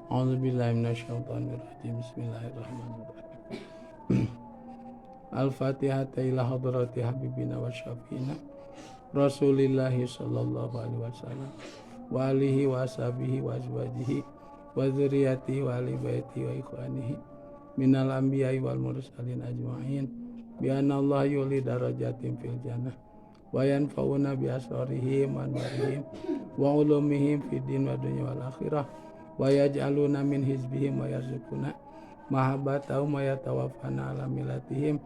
A'udzubillahi minasyaitonirrajim. Bismillahirrahmanirrahim. Al-Fatihah ila hadrati habibina wa syafiina Rasulillahi sallallahu alaihi wasallam wa alihi wa ashabihi wa azwajihi wa dzurriyyatihi wa ali baiti wa ikhwanihi minal anbiya'i wal mursalin ajma'in bi anna Allah yuli darajatin fil jannah wa yanfa'una bi asrarihim wa anwarihim wa ulumihim fid din wa dunya wal akhirah wa yaj'aluna min hizbihim wa yarzuquna mahabbatahum wa yatawaffana ala milatihim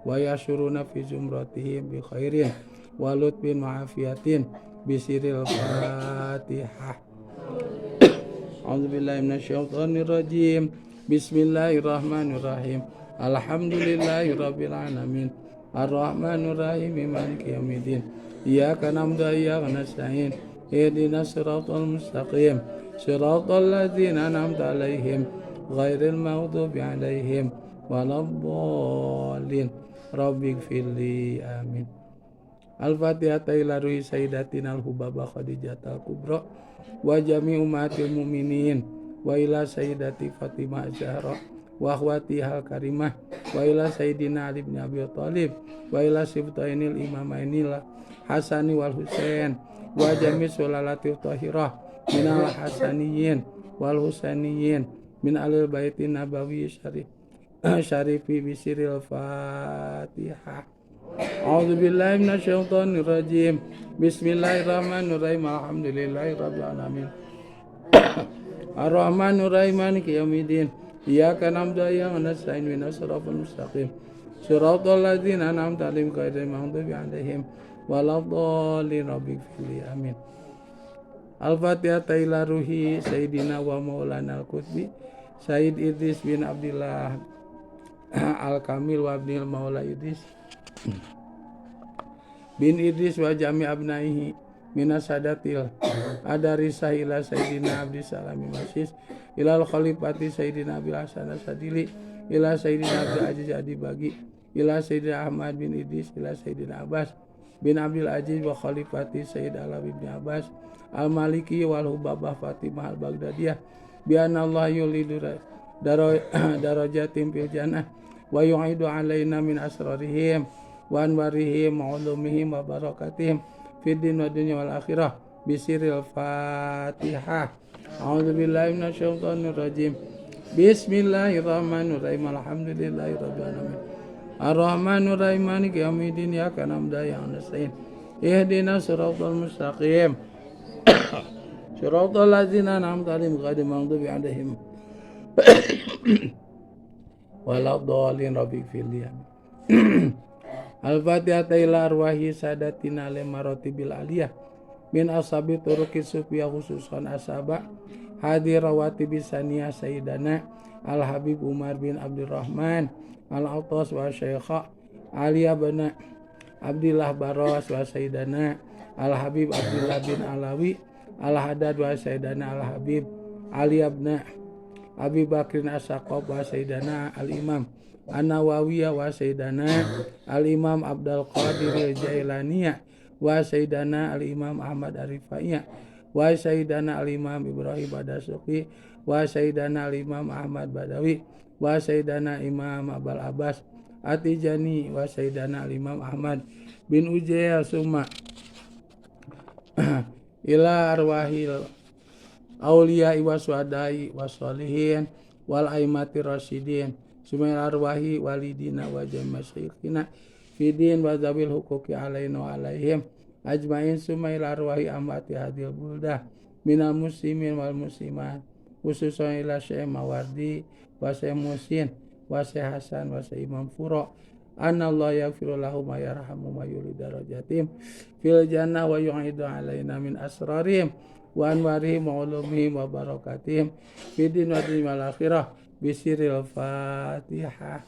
wa yasyuruna fi zumratihim bi khairin wa lutfin ma'afiyatin bisiril Fatihah. A'udzubillahi minasyaitonir rajim. Bismillahirrahmanirrahim. Alhamdulillahi rabbil alamin. Arrahmanir rahim maliki yaumiddin. Iyyaka na'budu wa iyyaka nasta'in. Ihdinas siratal mustaqim. Siratal ladzina an'amta 'alaihim ghairil maghdubi 'alaihim waladdallin. Rabbighfirli amin. Al-Fatihah ila ruhi sayyidatina al-hubaba khadijatal kubra wa jami ummatil mu'minin wa ila sayyidati Fatimah Zahra wa akhwatiha al-karimah wa ila sayyidina Ali bin Abi Thalib wa ila sibtainil imamainil Hasani wal Husain wa jami sulalatil tahirah minal hasaniyin wal husaniyin min alil baitin nabawi syarifi bisiril Fatihah. A'udzubillahi minasyaitonir rajim. Bismillahirrahmanirrahim. Alhamdulillahirabbil alamin. Arrahmanir rahim maliki yaumiddin. Iyyaka na'budu wa iyyaka nasta'in ihdinas siratal mustaqim. Siratal ladzina an'amta 'alaihim ghairil maghdubi 'alaihim waladdallin. Rabbighfirli amin. Al-Fatihah ila ruhi Sayyidina wa Maulana Al-Qutbi Sayyid Idris bin Abdillah Al-Kamil wa Abdil Maula Idris bin Idris wa jami abnaihi minasadatil adarisah ila Sayyidina Abdi Salami Masis ila al-Khalifati Sayyidina Abil Hasan Sadili ila Sayyidina Abdul Aziz Adi Bagi ila Sayyidina Ahmad bin Idris ila Sayyidina Abbas bin Abdul Aziz wa Khalifati Sayyid Alawi bin Abbas Al-Maliki wal Hubabah Fatimah Al-Baghdadiyah bi anna Allah yulidu darajatin fil jannah wa yu'idu alaina min asrarihim wa anwarihim wa ulumihim wa barakatihim fid din wa dunya wal akhirah bisiril Fatihah. A'udzubillahi minasyaitonir rajim. Bismillahirrahmanirrahim. Alhamdulillahirabbil alamin. Arrahmanir rahim maliki yaumiddin. Iyyaka na'budu wa iyyaka nasta'in. Ihdinas siratal mustaqim. Siratal ladzina an'amta 'alaihim ghairil maghdubi 'alaihim waladdallin. Rabbighfirli amin. Al-Fatihah ila arwahi sadatina limaratibil aliyah min ashabi turuqis sufiyah khususan asaba hadirawati bisaniyah sayyidana Al-Habib Umar bin Abdurrahman Al-Attas wa Syaikha Ali bin Abdillah Baras wa sayyidana Al-Habib Abdullah bin Alawi Al-Haddad wa sayyidana Al-Habib Ali bin Abi Bakrin As-Saqaf wa sayyidana Al-Imam An-Nawawiyah wa sayyidana Al-Imam Abdul Qadir Al-Jailaniyah wa sayyidana Al-Imam Ahmad Arifaiyah wa sayyidana Al-Imam Ibrahim Badasuqi wa sayyidana Al-Imam Ahmad Badawi wa sayyidana Imam Abul Abbas At-Tijani wa sayyidana Al-Imam Ahmad bin Ujaya summa ila arwahil auliya wa suhadai wa sholihin wal aimati rasyidin sumail arwahi walidina wa jami' masyayikhina fidin wa zawil huquqi alaina wa alaihim ajmain sumail arwahi amati hadil buldah minal muslimin wal muslimat khususan ila Syekh Mawardi wa Syekh Musin wa Syekh Hasan wa Syekh Imam Furo anna Allah yaghfiru lahum wa yarhamu wa yuli darajatim fil jannah wa yu'idu alaina min asrarihim wa anwarihim wa ulumihim wa barakatihim fidin wa dunya wal akhirah bisiril Fatihah.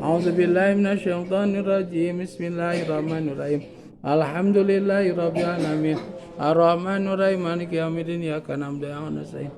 A'udzubillahi minasyaitonir rajim. Bismillahirrahmanirrahim. Alhamdulillahirabbil alamin. Arrahmanir rahim maliki yaumiddin. Iyyaka na'budu wa iyyaka nasta'in.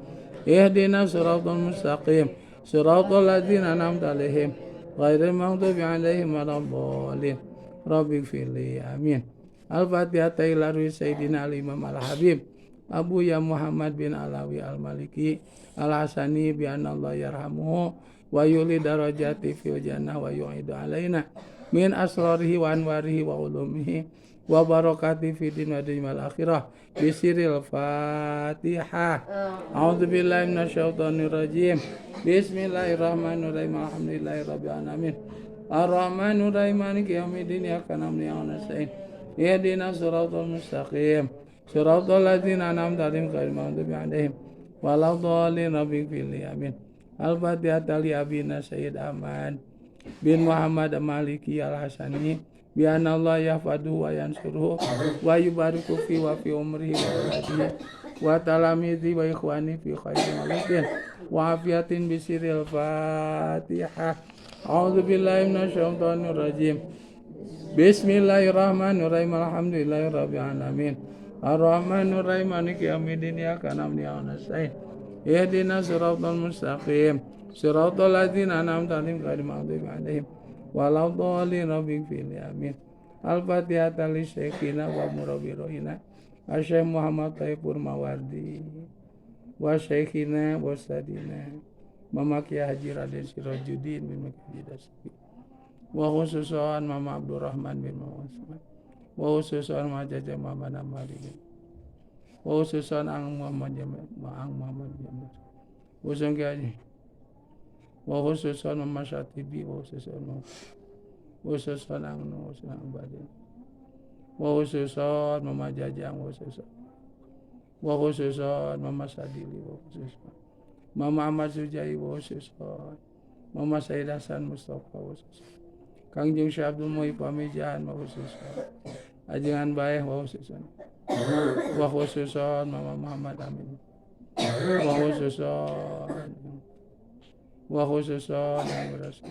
Ihdinas siratal mustaqim. Siratal ladzina an'amta 'alaihim ghairil maghdubi 'alaihim waladdallin. Rabbighfirli amin. Al-Fatihah ila ruhi Sayyidina Al-Imam Al-Habib Abu ya Muhammad bin Alawi al-Maliki al-Hasani bi anna Allah yarhamuhu wa yuli darajati fil jannah wa yu'idu alaina min asrarihi wa anwarihi wa ulumihi wa barakati fi din wa dunyal akhirah bisiril Fatihah. A'udzubillahi minasyaitonir rajim. Bismillahirrahmanirrahim. Alhamdulillahirabbil alamin. Ar-Rahmanir Rahim Maliki yaumiddin. Iyyaka na'budu wa iyyaka nasta'in. Ihdinas siratal mustaqim. Siratal ladzina an'amta 'alaihim ghairil maghdubi 'alaihim waladdallin. Rabbil amin. Al-Fatihah li abina Sayyid Ahmad bin Muhammad Maliki al-Hasani bi anna Allah yahfaduhu wa yansuruhu wa yubariku fi wa fi umrihi wa waladihi wa talamizi wa ikhwani fi khairin walakin wa afiyatin bisiril Fatihah. A'udzu billahi minasyaitonir rajim. Bismillahirrahmanirrahim. Alhamdulillahirabbil alamin. Ar-Rahmanir Rahim Maliki yaumiddin. Iyyaka na'budu wa iyyaka nasta'in. Ihdinas siratal mustaqim. Siratal ladzina an'amta 'alaihim ghairil maghdubi 'alaihim waladdallin. Rabbil amin. Al-Fatihah li Syekhina wa murabbirina Syekh Muhammad Thaifur Mawardi wa Syekhina wa Sadina Mama Kiai Haji Raden Sirajuddin bin Makidasi wa khususan Mama Abdurrahman bin Muhammad wa khususan Majaja Muhammad Amali wa khususan Ang Muhammad Jamil khususan Kiai wa khususan Mama Syatibi wa khususan Ang Nusan Badin wa khususan Mama Jajang wa khususan Mama Sadili wa khususan Mama Ahmad Sujai wa khususan Mama Said Hasan Mustafa wa khususan Kangjeng Syekh Abdul Muhyi Pamijahan wa khususan Ajengan Bae wa khususan Mama Muhammad Amin wa khususan yang berasal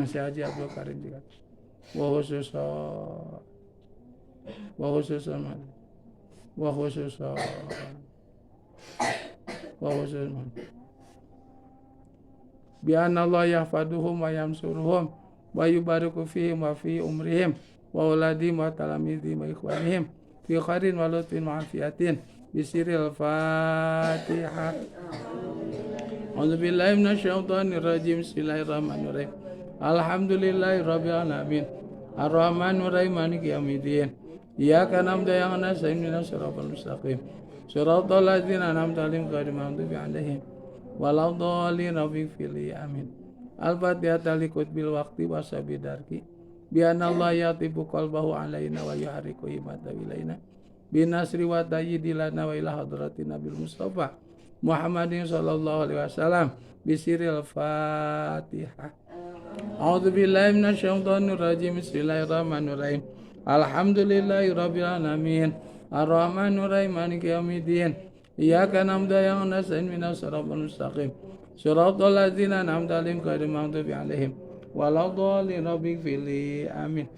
Syekh Haji Abdul Karim juga wa khususan bi anna Allah yahfaduhum wa yansuruhum wa yubariku fihim wa fi umrihim wa auladihim wa talamidhim wa ikhwanihim fi khairin wa lutfin wa afiyatin bisiril Fatihah. A'udzubillahi minasyaitonir rajim. Bismillahirrahmanirrahim. Alhamdulillahirabbil alamin. Ar-Rahmanir Rahim Maliki yaumiddin. Iyyaka na'budu wa iyyaka nasta'in. Ihdinas siratal mustaqim. Siratal ladzina an'amta 'alaihim ghairil maghdubi 'alaihim waladdallin. Rabbil amin. Al-Fatihah li qutbil waqti wa sabidarki bi anna Allah yatibu qalbahu 'alaina wa yuharriku himata ilaina bi nasri wa tayyidi lana wa ila hadratin nabil mustafa Muhammadin sallallahu alaihi wasallam bisiril Fatihah. A'udzu billahi minasyaitonir rajim. Bismillahirrahmanirrahim. Alhamdulillahirabbil alamin. Ar-Rahmanir Rahim Maliki yaumiddin. Iyyaka na'budu wa iyyaka nasta'in. Ihdinas siratal mustaqim. Siratal ladzina an'amta 'alaihim ghairil maghdubi 'alaihim waladdallin. Rabbil amin.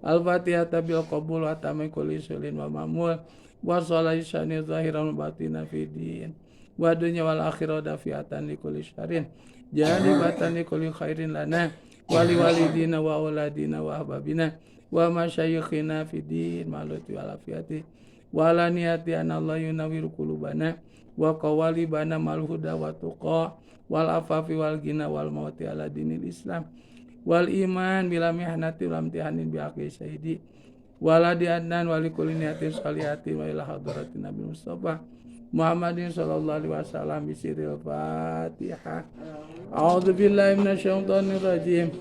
Al-Fatihah bil qabul wa tamai kulli sulin wa mamul wa sholati syani zahiran wa batina fid wa dunya wal akhirah dafiatan li kulli syarrin jalibatan li kulli khairin lana wa li walidina wa auladina wa ahbabina wa masyayikhina fid din maluti wal afiyati wa la niyati an Allah yunawwiru qulubana wa qawalibana mal huda wa tuqa wal afafi wal ghina wal mauti ala dinil Islam wal iman bila mihnati lam tihanin bi aqi syahidi waladi adnan wali kulli niyatin sholihati wa ila hadratin nabi Mustafa Muhammadin sallallahu alaihi wasallam bisiril Fatihah. A'udzu billahi minasyaitonir rajim.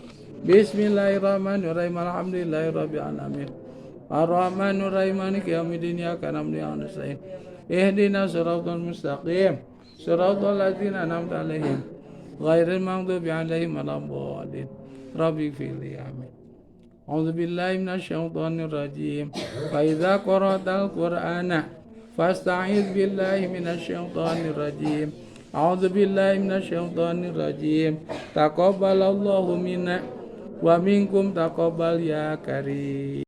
Bismillahirrahmanirrahim. Alhamdulillahirabbil alamin. Ar-Rahmanir Rahim Maliki yaumiddin. Iyyaka na'budu wa iyyaka nasta'in. Ihdinas siratal mustaqim. Siratal ladzina an'amta 'alaihim ghairil maghdubi 'alaihim waladdallin. Rabbil amin. A'udzu billahi minasyaitonir rajim. Fa idza qara'tal Qur'ana fasta'iz billahi minasyaitonir rajim. A'udzu billahi minasyaitonir rajim. Taqabbalallahu minna wa minkum taqabbal ya karim.